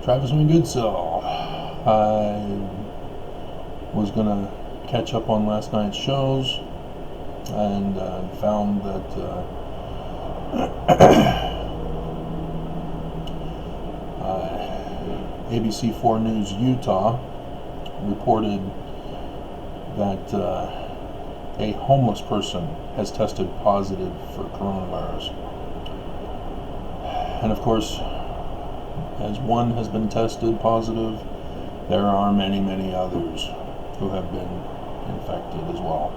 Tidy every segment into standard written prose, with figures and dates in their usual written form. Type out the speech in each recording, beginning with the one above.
Travis doing good, so I was gonna catch up on last night's shows and found that ABC 4 News Utah reported that a homeless person has tested positive for coronavirus. And of course, as one has been tested positive, there are many, many others who have been infected as well.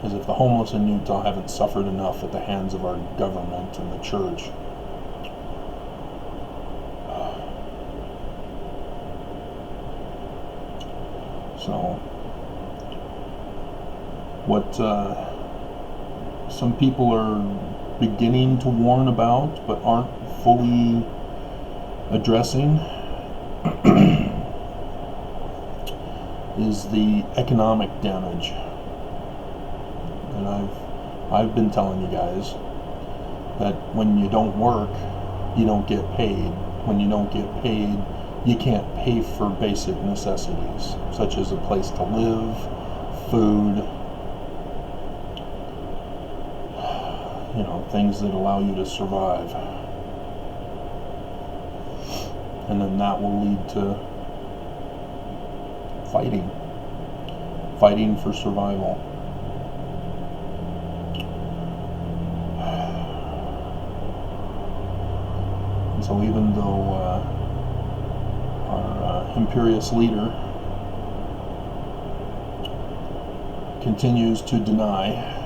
As if the homeless in Utah haven't suffered enough at the hands of our government and the church. So, what some people are beginning to warn about but aren't fully addressing is the economic damage. And I've been telling you guys that when you don't work, you don't get paid. When you don't get paid, you can't pay for basic necessities, such as a place to live, food, things that allow you to survive. And then that will lead to fighting for survival. And so even though our imperious leader continues to deny,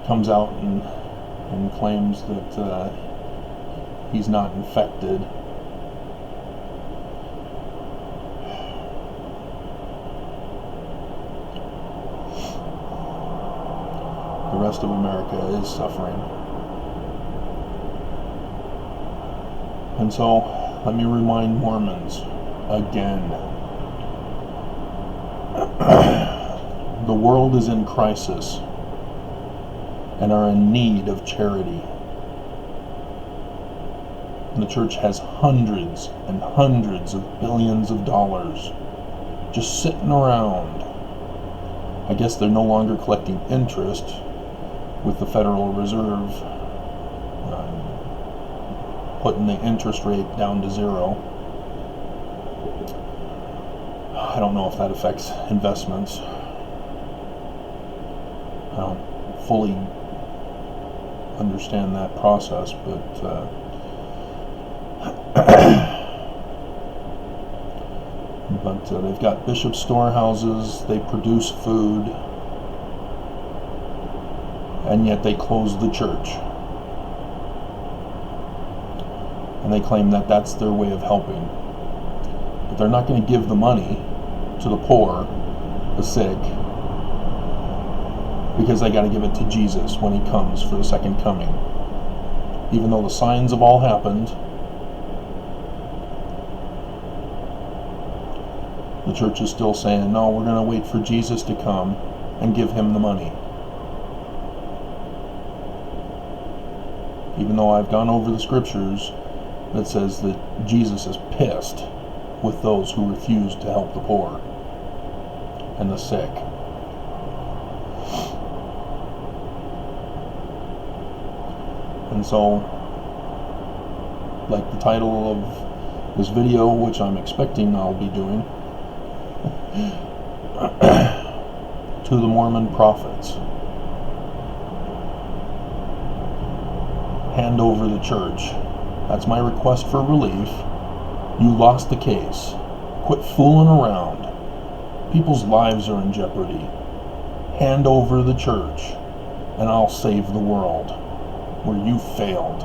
comes out and claims that he's not infected, the rest of America is suffering. And so, let me remind Mormons again. The world is in crisis and are in need of charity. And the church has hundreds and hundreds of billions of dollars just sitting around. I guess they're no longer collecting interest with the Federal Reserve putting the interest rate down to 0. I don't know if that affects investments. I don't fully understand that process, but they've got bishop storehouses, they produce food, and yet they close the church. And they claim that that's their way of helping. But they're not going to give the money to the poor, the sick, because they got to give it to Jesus when he comes for the second coming. Even though the signs have all happened, the church is still saying, no, we're going to wait for Jesus to come and give him the money. Even though I've gone over the scriptures that says that Jesus is pissed with those who refuse to help the poor and the sick. And so, like the title of this video, which I'm expecting I'll be doing, to the Mormon prophets, hand over the church. That's my request for relief. You lost the case. Quit fooling around. People's lives are in jeopardy. Hand over the church, and I'll save the world where you failed.